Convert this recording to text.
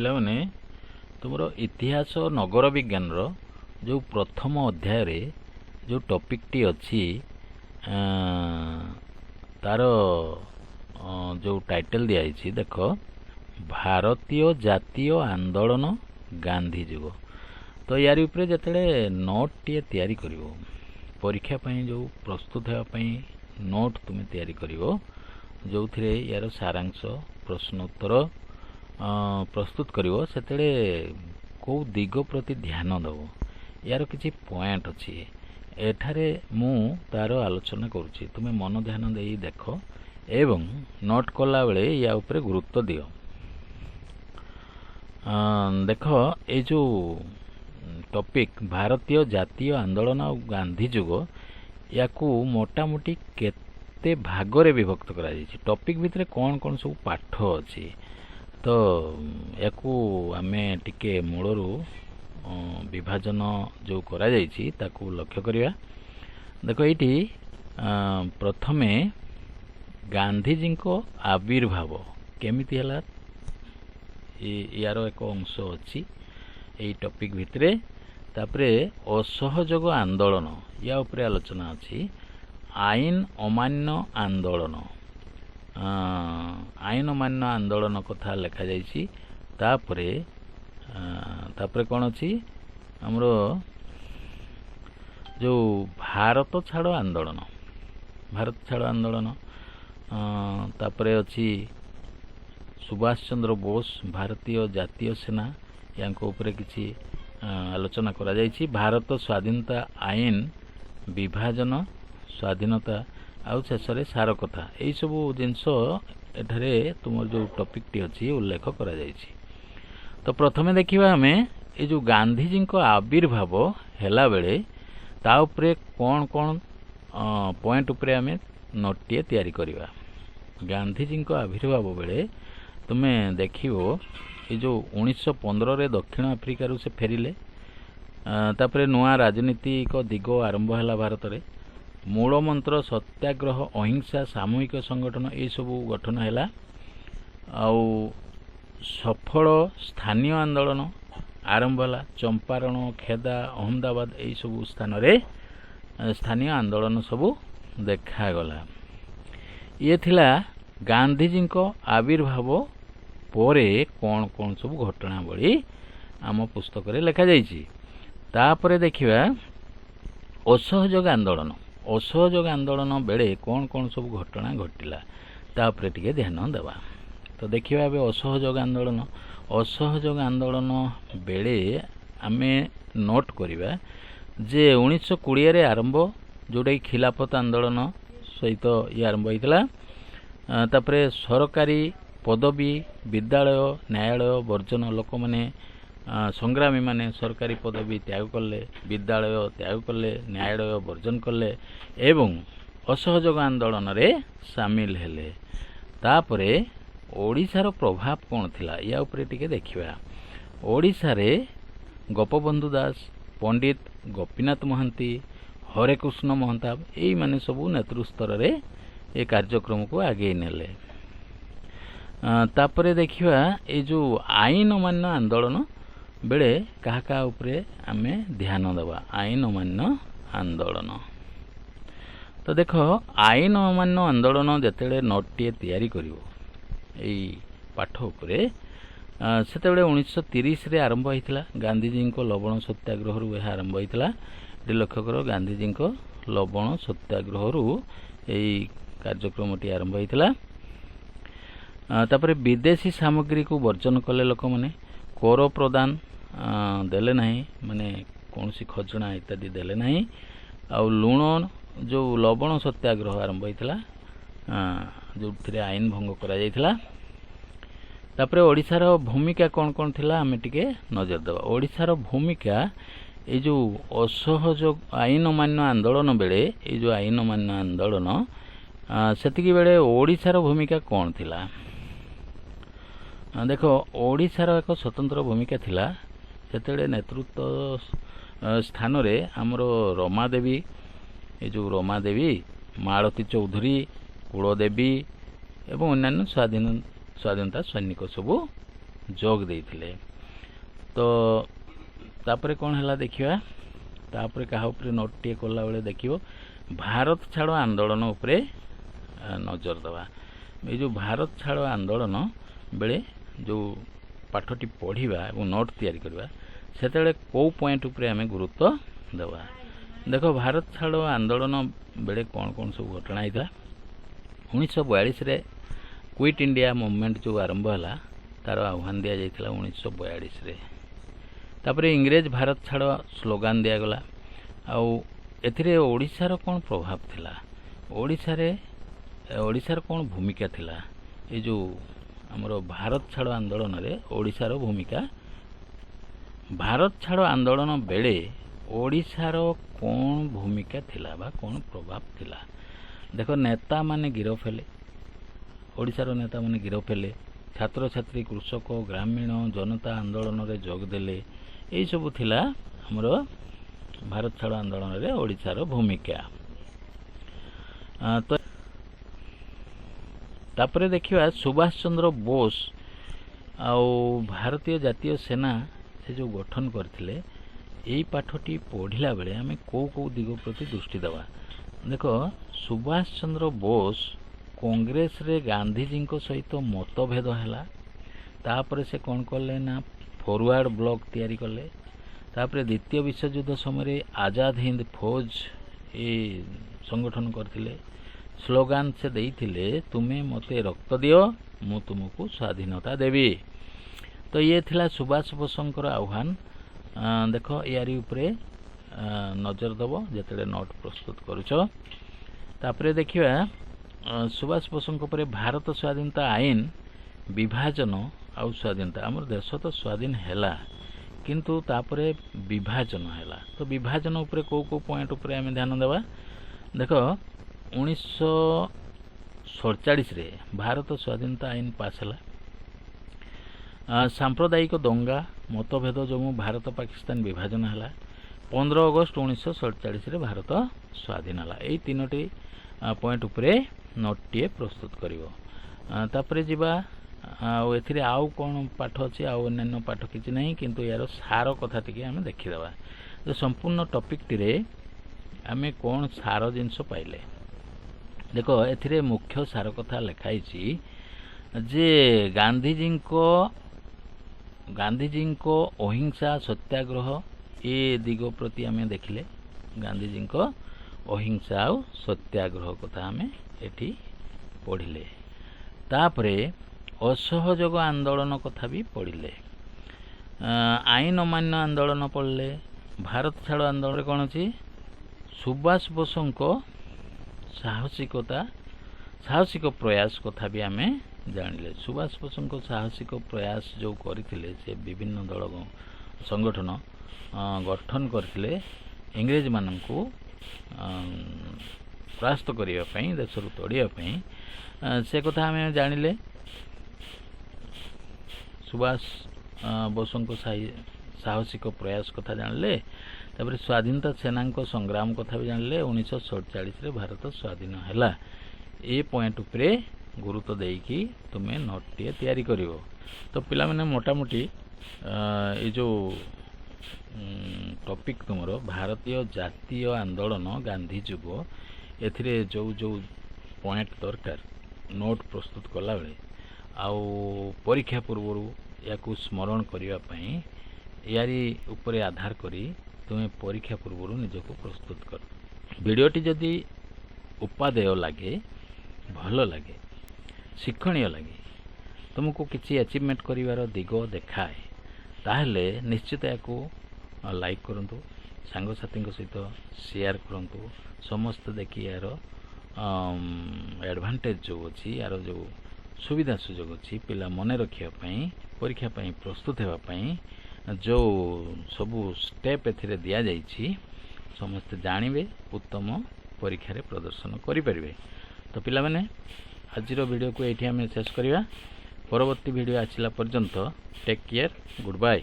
ପିଲାମାନେ तुमर इतिहास नगर विज्ञान जो प्रथम अध्याय जो टॉपिक टी अच्छी तार जो टाइटल दिखाई देख भारतीय जातीय आंदोलन गांधी जुग। तो यार उपरे जतले नोट टी तैयारी करिवो परीक्षा पई जो प्रस्तुत हेबा पई नोट तुम तैयारी करिवो जो थिरे यार सारांश प्रश्नोत्तर प्रस्तुत करिवो सेतले को दिग प्रति ध्यान दबो यार किछि पॉइंट अछि एठारे मु तार आलोचना करूछि तुमे मन ध्यान देई देखो एवं नोट कला बेले या उपरे गुरुत्व दियो। देखो ए जो टॉपिक भारतीय जातीय आंदोलन और गांधी जुग याकू मोटा मोटी केते भागरे विभक्त करा जायछि टॉपिक भितरे कौन कौन सब पाठ अछि तो याकू आमे टिके मूलरू विभाजन जो करा जायछि ताकू लक्ष्य करिया। देखो एठी प्रथमे गांधी जी को आविर्भाव केमिति हला यार एक अंश अच्छी यही टॉपिक भितरे तापरे असहयोग आंदोलन या उपरे आलोचना अच्छी आईन अमान्य आंदोलन आईन अमान्य आंदोलन कथा लिखा जाइछि तापरे तापरे कौन अच्छी हमरो जो भारत छाड़ आंदोलन तापरे अच्छी सुभाष चंद्र बोस भारतीय जातीय सेना यांको उपरे किछि आलोचना करा जायछि भारत स्वाधीनता आईन विभाजन स्वाधीनता आउ शेषरे सार कथा एई सब जिनस एठारे तुम जो टॉपिक टी अछि उल्लेख करा जायछि। तो प्रथमे देखिबा हमें ए जो गांधी जी को आविर्भाव हेला बेले ता उपरे कोन कोन पॉइंट उपरे हमें नोट तैयारी करिवा। गांधी जी को आविर्भाव बेले तुमे देखियो ये जो 1915 रे दक्षिण अफ्रिका से फेरिले तापरे नुआ राजनीतिक दिग आरंभ है भारत में मूल मंत्र सत्याग्रह अहिंसा सामूहिक संगठन ये सब गठन है सफल स्थानीय आंदोलन आरंभ है चंपारण खेदा अहमदाबाद यही सब स्थान रे स्थानीय आंदोलन सब देखागला। ये थिला गांधीजी को आविर्भाव परे कौन कौन सब घटनावली आम पुस्तक रे लिखा जाइछि। तापरे देखिबा असहयोग आंदोलन बेले कौन कौन सब घटना घटिला तापरे टिके ध्यान देवा। तो देखिबा बे असहयोग आंदोलन बेले आमे नोट करिबा जे 1920 रे आरंभ जोडे खिलाफत आंदोलन सहित ये आरंभ होइतला तापरे सरकारी पदवी विद्यालय न्यायालय वर्जन लोक मैंने संग्रामी माने सरकारी पदवी त्याग कले विद्यालय त्याग कले न्यायालय वर्जन कले एवं असहयोग आंदोलन रे सामिल हेले। तापरे ओडिशार प्रभाव कौन थिला या उपरे टिके देखिबा। ओडिशा रे गोपबंधु दास पंडित गोपीनाथ महांती हरे कृष्ण महताब एई माने सबू नेतृ स्तर रे ए कार्यक्रम को आगे नेले। तापरे देखिबा ए जो आईन अमान्य आंदोलन बेले कहा कहा उपरे आमे ध्यान देवा आईन अमान्य आंदोलन। तो देखो आईन अमान्य आंदोलन जेतेले नोट टी तैयारी करिवो एई पाठ उपरे सेतेबेले 1930 रे आरंभ होइतला गांधीजी को लवण सत्याग्रह रु यह आरंभ होइतला। लक्ष्य करो गांधीजी को लवण सत्याग्रह रु एई कार्यक्रम टी आरंभ होइतला। तापरे विदेशी सामग्री को वर्जन कले लोक माने कर प्रदान देले नहीं माने कौन सी खजना इत्यादि देले नहीं आउ लुण जो लवण सत्याग्रह आरंभ होइतला जो थिरे आईन भंग करा जायतला। तापरे ओडिशार भूमिका कौन कौन थिला हमें टिके नजर देवा। ओडिशार भूमिका ये जो असहयोग आईन अमान्य आंदोलन बेले ये जो आईन अमान्य आंदोलन सेतिकी बेले ओडिशार भूमिका कौन थिला देखो ओडिशार एक स्वतंत्र भूमिका थिला सेतेबेले नेतृत्व स्थान रे हमरो रमादेवी ये जो रमादेवी मालती चौधरी कुलदेवी एवं अन्य स्वाधीनता सैनिक सबू जोग देइथिले। तो तापरे कौन है देखिए तापरे क्या उपरे नोट टे कला बेले देखियो भारत छाड़ो आंदोलन उपरे नजर दवा। ये जो भारत छाड़ो आंदोलन बेले जो पाठटी पढ़ा और नोट तैयारी करवा से कौ पॉइंट उपरे आमे गुरुत्व देवा। देखो भारत छाड़ो आंदोलन बेले कौन कौन सब घटना होता 1942 रे क्विट इंडिया मूवमेंट जो आरंभ है तार आह्वान दि जाइए 1942 रे। तापरे इंग्रेज भारत छाड़ स्लोगान दिगला आउ ओडिशार कौन प्रभाव थिला ओडिशार कौन भूमिका थिला ये जो हमरो भारत छाड़ आंदोलन रे ओडिशार भूमिका भारत छाड़ आंदोलन बेले ओडिशार कौन भूमिका थिला बा कौन प्रभाव थिला। देखो नेता माने गिरफ हेले ओडिशार नेता माने गिरफ हेले छात्र छात्री कृषक ग्रामीण जनता आंदोलन रे जोग देले यही सब थिला हमरो भारत छाड़ आंदोलन रे ओडिशार भूमिका। तो तापरे देखिवा सुभाष चंद्र बोस आउ भारतीय जातीय सेना से जो गठन करथिले यही पाठटी पढ़िला बेले आमे को दिग प्रति दृष्टि देवा। देखो सुभाष चंद्र बोस कांग्रेस रे गांधीजी सहित मतभेद हैला तापरे से कौन कले ना फॉरवर्ड ब्लॉक तैयारी कले। तापरे द्वितीय विश्वयुद्ध समय आजाद हिंद फौज ये संगठन करथिले स्लोगान से देइथिले तुम्हें मते रक्त दियो मु तुमको स्वाधीनता देवी। तो ये थिला सुभाष बोसंकर आह्वान। देखो यारी उपरे नजर दबो जेतेले नोट प्रस्तुत करूछ। तापरे देखिवा सुभाष बोसंक उपरे भारत स्वाधीनता आईन विभाजन आउ स्वाधीनता आमर देश तो स्वाधीन हैला किंतु तापरे विभाजन हैला। तो विभाजन उपरे को पॉइंट उपरे आमे ध्यान देवा। देखो 1947 रे भारत स्वाधीनता आईन पास हैला। सांप्रदायिक दंगा मतभेद जो भारत पाकिस्तान विभाजन हैला 15 अगस्त 1947 रे भारत स्वाधीन हैला। एई तीनोटी पॉइंट उपरे नोटटिए प्रस्तुत करिवो। तापरे जिबा एथिरे आउ कौन पाठ अच्छे आउ अन्य पाठ किसी नहीं किंतु यार सार कथा टी आम देखीदे जो संपूर्ण टॉपिक टी आम कौन सार जिनस पाइले। देखो एथिरे मुख्य सार कथा लिखाई जे गांधीजी को अहिंसा सत्याग्रह ये दिग प्रति आम देखिले गांधीजी को अहिंसा और सत्याग्रह कथा आम एठी पढ़िले। तापरे असहयोग आंदोलन कथा भी पढ़िले आईन अमान्य आंदोलन पढ़ले भारत छाड़ आंदोलन कौन अच्छी सुभाष बोसों को साहसिक प्रयास कथा भी आम जानिले। सुभाष बोसों को साहसिक प्रयास जो करथिले से विभिन्न दल संगठन गठन करथिले इंग्रेज माननकु परास्त करिया पई देशरु तोड़िया पई से कथा आम जानिले। सुभाष बोसों को साहसिक प्रयास कथा जानले तापर स्वाधीनता सेना संग्राम कथा भी जानले 1947 रे भारत स्वाधीन हैला। ए पॉइंट उपरे गुरुत्व देकी तुम्हें नोट टे तैयारी करिवो। तो पिला माने मोटामोटी ये जो टॉपिक तुमरो भारतीय जातीय आंदोलन गांधी जुग एथिरे जो जो पॉइंट दरकार नोट प्रस्तुत कला बेले आउ परीक्षा पूर्व या स्मरण करने यारी उपरे आधार करी तुम्हें परीक्षा पूर्व निजक प्रस्तुत कर। वीडियोटी जदि उपादेय लगे भल लगे शिक्षणीय लगे तुमको किसी अचीवमेंट करिवार दिग देखाए ताहले निश्चित या लाइक करंतु सांगसाथी सहित शेयर करंतु समस्त देखी यार एडवांटेज जो अच्छी यार जो सुविधा सुजोग अच्छी पिला मने रखिया परीक्षा प्रस्तुत होगापाई जो सबू स्टेप एथिरे दिया जाइछि समस्त जानिबे उत्तम परीक्षा प्रदर्शन करें। तो पिला माने आज वीडियो को ये शेष करवा परवर्ती वीडियो आसिला पर्यंत टेक केयर गुड बाय।